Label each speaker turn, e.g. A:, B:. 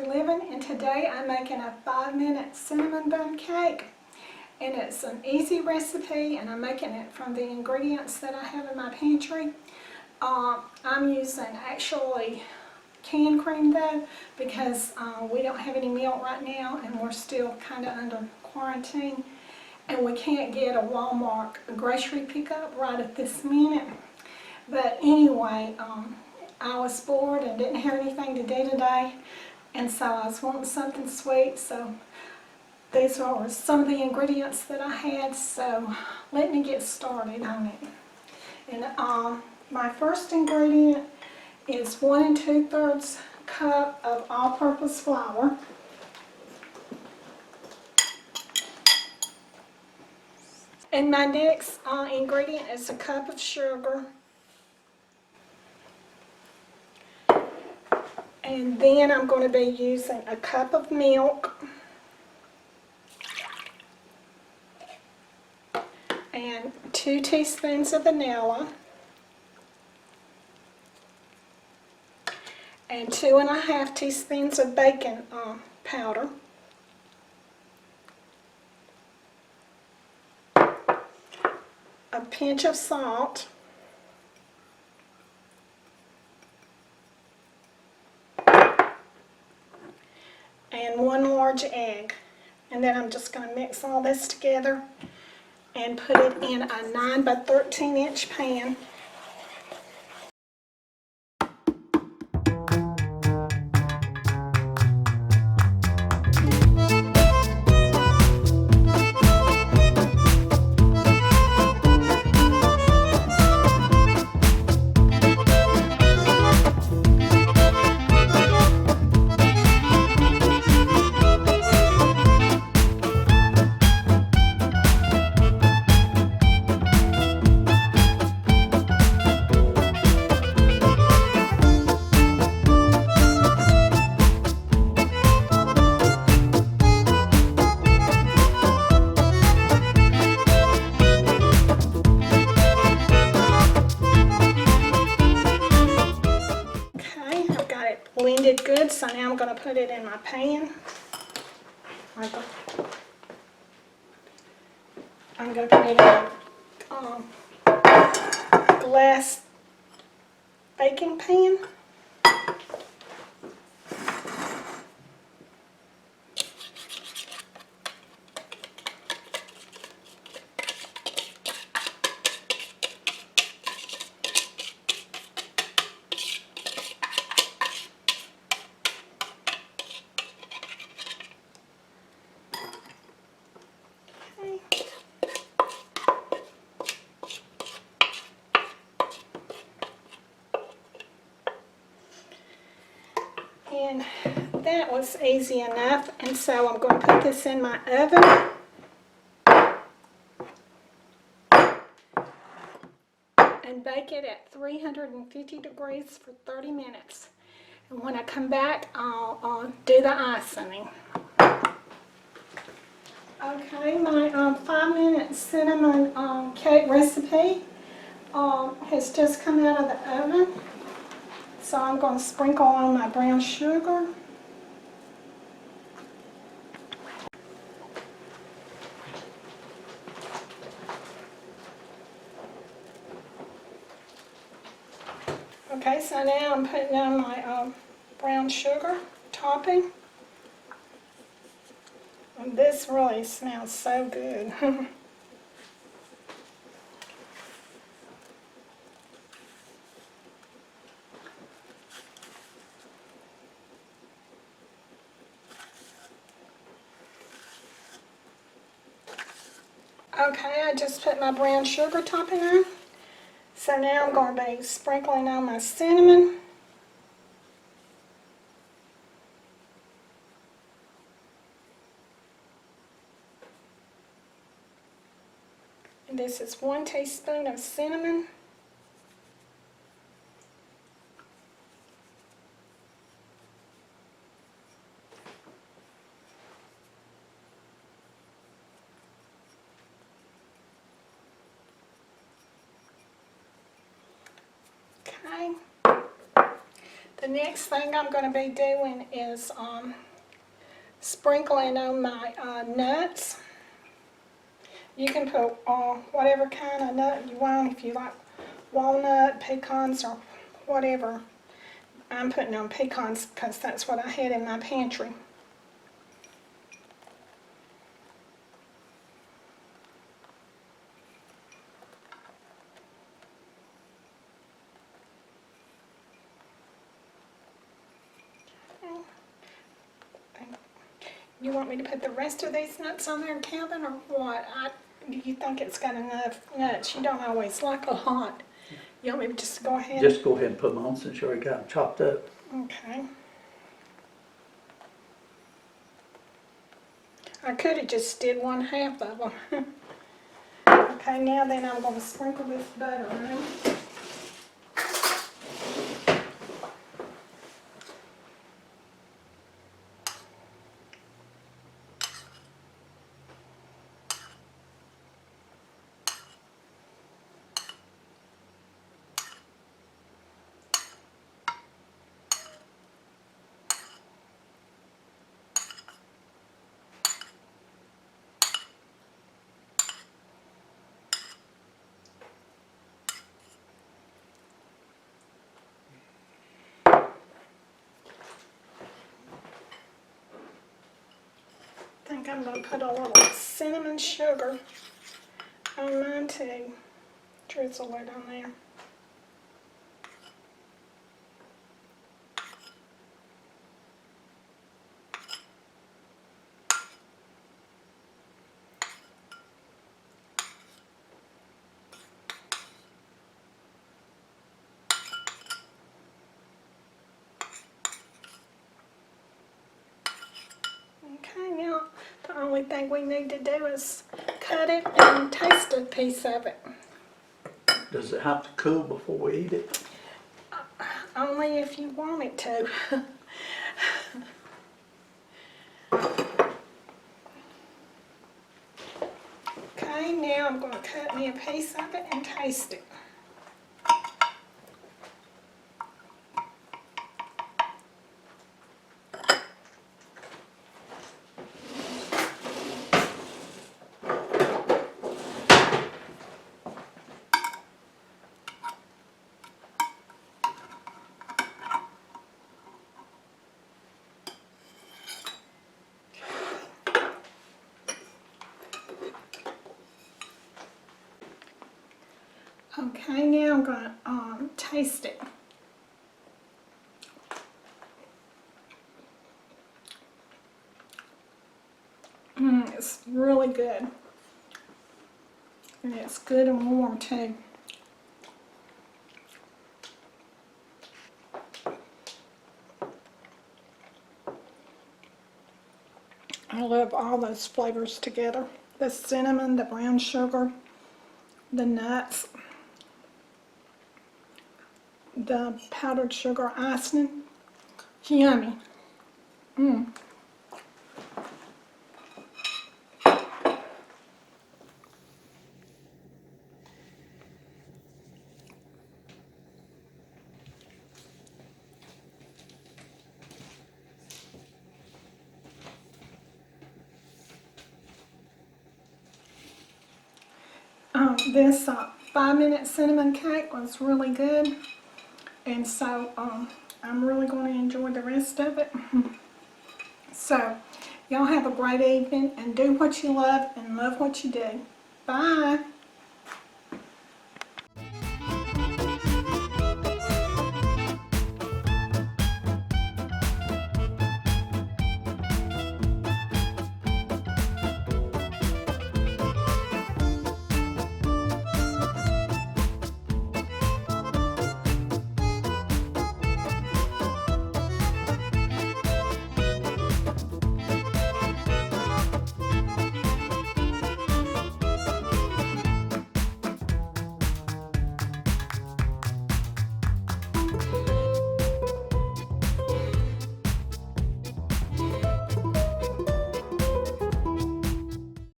A: Living, and today I'm making a 5-minute cinnamon bun cake, and it's an easy recipe, and I'm making it from the ingredients that I have in my pantry. I'm using actually canned cream though, because we don't have any milk right now and we're still kind of under quarantine, and we can't get a Walmart grocery pickup right at this minute. But anyway, I was bored and didn't have anything to do today, and so I was wanting something sweet, so these were some of the ingredients that I had, so let me get started on it. And my first ingredient is 1 2/3 cup of all-purpose flour. And my next ingredient is a cup of sugar. And then I'm going to be using a cup of milk and 2 teaspoons of vanilla and 2½ teaspoons of baking powder, a pinch of salt, and 1 large egg. And then I'm just going to mix all this together and put it in a 9 by 13 inch pan. Blended good, so now I'm going to put it in my pan. I'm going to put it in a glass baking pan. And that was easy enough, and so I'm going to put this in my oven. And bake it at 350 degrees for 30 minutes. And when I come back, I'll do the icing. Okay, my 5-minute cinnamon cake recipe has just come out of the oven. So I'm going to sprinkle on my brown sugar. Okay, so now I'm putting on my brown sugar topping. And this really smells so good. Okay, I just put my brown sugar topping on. So now I'm going to be sprinkling on my cinnamon. And this is 1 teaspoon of cinnamon. Okay. The next thing I'm going to be doing is sprinkling on my nuts. You can put whatever kind of nut you want, if you like walnut, pecans, or whatever. I'm putting on pecans because that's what I had in my pantry. You want me to put the rest of these nuts on there, Calvin, or what? Do you think it's got enough nuts? You don't always like a lot. You want me to just go ahead?
B: Just go ahead and put them on since you already got them chopped up.
A: Okay. I could have just did 1/2 of them. Okay, now then I'm going to sprinkle this butter on. I think I'm going to put a little cinnamon sugar on mine too. Drizzle it on there. Okay, now the only thing we need to do is cut it and taste a piece of it.
B: Does it have to cool before we eat it?
A: Only if you want it to. Okay, now I'm going to cut me a piece of it and taste it. Okay, now I'm going to taste it. It's really good. And it's good and warm too. I love all those flavors together. The cinnamon, the brown sugar, the nuts, the powdered sugar icing. Yummy. This 5-minute cinnamon cake was really good, and so I'm really going to enjoy the rest of it. So y'all have a great evening, and do what you love and love what you do. Bye.